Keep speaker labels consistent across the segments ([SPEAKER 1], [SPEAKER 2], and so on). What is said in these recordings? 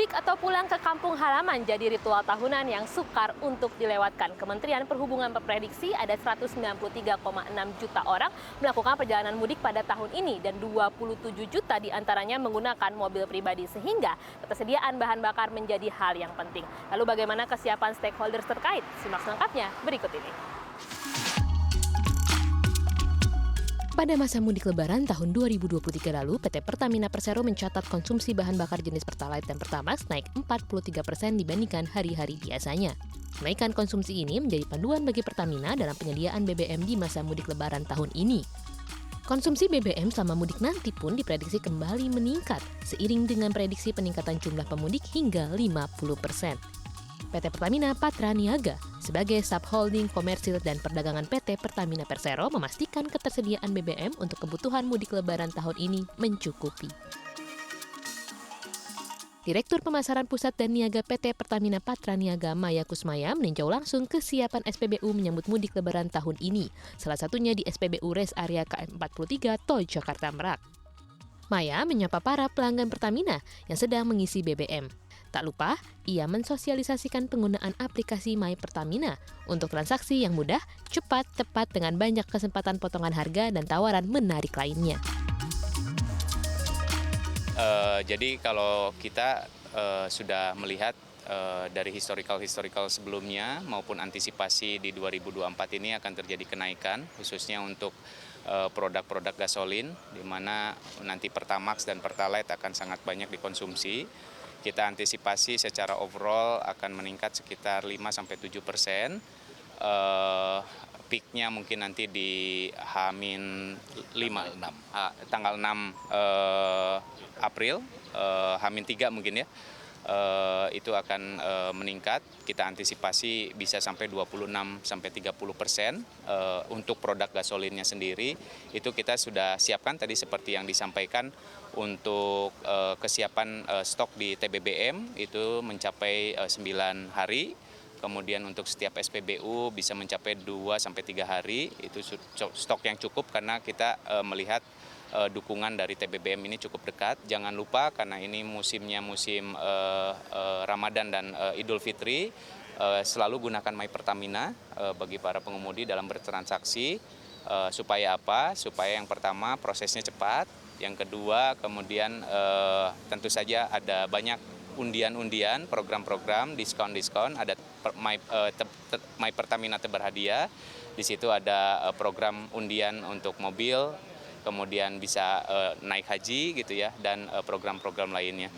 [SPEAKER 1] Mudik atau pulang ke kampung halaman jadi ritual tahunan yang sukar untuk dilewatkan. Kementerian Perhubungan memprediksi ada 193,6 juta orang melakukan perjalanan mudik pada tahun ini dan 27 juta diantaranya menggunakan mobil pribadi sehingga ketersediaan bahan bakar menjadi hal yang penting. Lalu bagaimana kesiapan stakeholders terkait? Simak selengkapnya berikut ini.
[SPEAKER 2] Pada masa mudik lebaran tahun 2023 lalu, PT Pertamina Persero mencatat konsumsi bahan bakar jenis Pertalite dan Pertamax naik 43% dibandingkan hari-hari biasanya. Kenaikan konsumsi ini menjadi panduan bagi Pertamina dalam penyediaan BBM di masa mudik lebaran tahun ini. Konsumsi BBM selama mudik nanti pun diprediksi kembali meningkat, seiring dengan prediksi peningkatan jumlah pemudik hingga 50%. PT Pertamina Patra Niaga sebagai subholding komersil dan perdagangan PT Pertamina Persero memastikan ketersediaan BBM untuk kebutuhan mudik lebaran tahun ini mencukupi. Direktur Pemasaran Pusat dan Niaga PT Pertamina Patra Niaga Maya Kusmaya meninjau langsung kesiapan SPBU menyambut mudik lebaran tahun ini, salah satunya di SPBU Rest Area KM 43 Tol Jakarta Merak. Maya menyapa para pelanggan Pertamina yang sedang mengisi BBM. Tak lupa, ia mensosialisasikan penggunaan aplikasi My Pertamina untuk transaksi yang mudah, cepat, tepat dengan banyak kesempatan potongan harga dan tawaran menarik lainnya.
[SPEAKER 3] Jadi kalau kita sudah melihat dari historical sebelumnya maupun antisipasi di 2024 ini akan terjadi kenaikan khususnya untuk produk-produk gasolin di mana nanti Pertamax dan Pertalite akan sangat banyak dikonsumsi. Kita antisipasi secara overall akan meningkat sekitar 5-7%. Peaknya mungkin nanti di tanggal 6 April, H-3 mungkin ya. Itu akan meningkat. Kita antisipasi bisa sampai 26-30% untuk produk gasolinnya sendiri. Itu kita sudah siapkan tadi seperti yang disampaikan untuk kesiapan stok di TBBM itu mencapai 9 hari. Kemudian untuk setiap SPBU bisa mencapai 2-3 hari. Itu stok yang cukup karena kita melihat dukungan dari TBBM ini cukup dekat. Jangan lupa karena ini musimnya musim Ramadan dan Idul Fitri, selalu gunakan My Pertamina bagi para pengemudi dalam bertransaksi. Supaya apa? Supaya yang pertama prosesnya cepat, yang kedua kemudian tentu saja ada banyak undian-undian, program-program, diskon-diskon, ada My Pertamina Berhadiah. Di situ ada program undian untuk mobil, kemudian bisa naik haji gitu ya, dan program-program lainnya.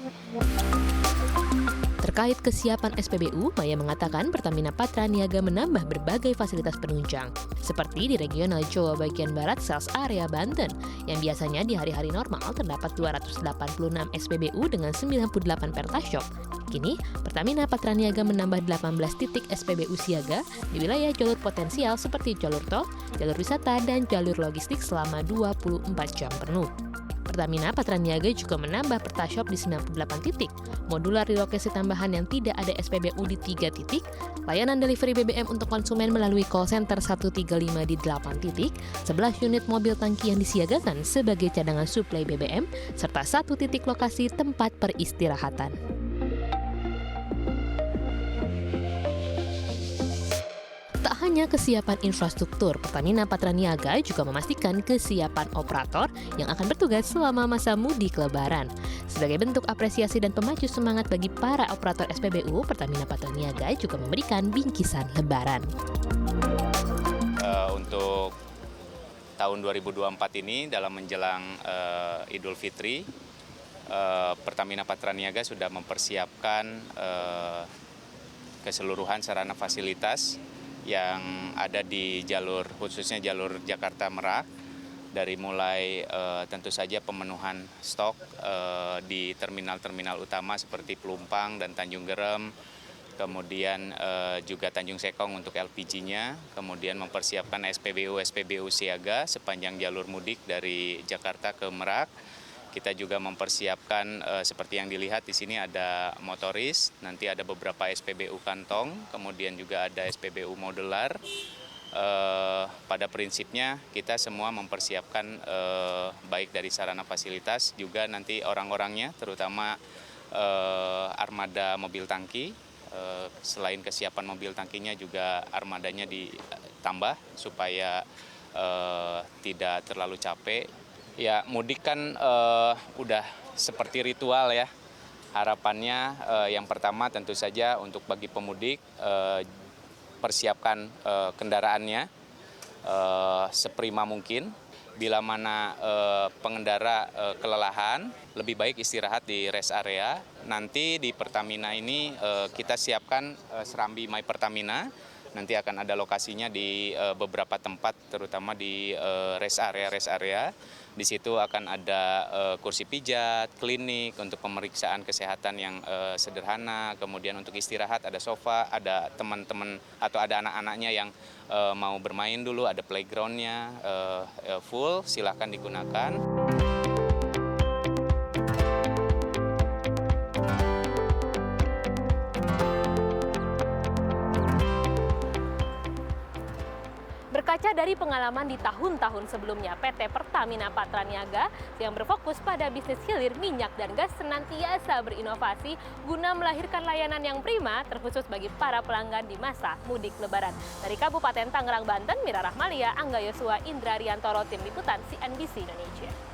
[SPEAKER 2] Terkait kesiapan SPBU, Maya mengatakan Pertamina Patra Niaga menambah berbagai fasilitas penunjang, seperti di regional Jawa bagian Barat Sales Area Banten, yang biasanya di hari-hari normal terdapat 286 SPBU dengan 98 Pertashop. Kini, Pertamina Patra Niaga menambah 18 titik SPBU siaga di wilayah jalur potensial seperti jalur tol, jalur wisata, dan jalur logistik selama 24 jam penuh. Pertamina Patra Niaga juga menambah Pertashop di 98 titik, modular di lokasi tambahan yang tidak ada SPBU di 3 titik, layanan delivery BBM untuk konsumen melalui call center 135 di 8 titik, 11 unit mobil tangki yang disiagakan sebagai cadangan suplai BBM, serta 1 titik lokasi tempat peristirahatan. Tak hanya kesiapan infrastruktur, Pertamina Patra Niaga juga memastikan kesiapan operator yang akan bertugas selama masa mudik lebaran. Sebagai bentuk apresiasi dan pemacu semangat bagi para operator SPBU, Pertamina Patra Niaga juga memberikan bingkisan lebaran.
[SPEAKER 3] Untuk tahun 2024 ini dalam menjelang Idul Fitri, Pertamina Patra Niaga sudah mempersiapkan keseluruhan sarana fasilitas yang ada di jalur, khususnya jalur Jakarta Merak, dari mulai tentu saja pemenuhan stok di terminal-terminal utama seperti Pelumpang dan Tanjung Gerem, kemudian juga Tanjung Sekong untuk LPG-nya, kemudian mempersiapkan SPBU siaga sepanjang jalur mudik dari Jakarta ke Merak. Kita juga mempersiapkan seperti yang dilihat di sini ada motoris, nanti ada beberapa SPBU kantong, kemudian juga ada SPBU modular. Pada prinsipnya kita semua mempersiapkan baik dari sarana fasilitas juga nanti orang-orangnya, terutama armada mobil tangki. Selain kesiapan mobil tangkinya juga armadanya ditambah supaya tidak terlalu capek. Ya, mudik kan udah seperti ritual ya. Harapannya yang pertama tentu saja untuk bagi pemudik persiapkan kendaraannya seprima mungkin. Bila mana pengendara kelelahan, lebih baik istirahat di rest area. Nanti di Pertamina ini kita siapkan Serambi My Pertamina. Nanti akan ada lokasinya di beberapa tempat, terutama di rest area. Di situ akan ada kursi pijat, klinik untuk pemeriksaan kesehatan yang sederhana. Kemudian untuk istirahat ada sofa, ada teman-teman atau ada anak-anaknya yang mau bermain dulu, ada playgroundnya full, silahkan digunakan.
[SPEAKER 1] Berkaca dari pengalaman di tahun-tahun sebelumnya, PT Pertamina Patraniaga yang berfokus pada bisnis hilir minyak dan gas senantiasa berinovasi guna melahirkan layanan yang prima terkhusus bagi para pelanggan di masa mudik Lebaran. Dari Kabupaten Tangerang, Banten, Mira Rahmalia, Angga Yosua, Indra Riantoro, Tim Liputan CNBC Indonesia.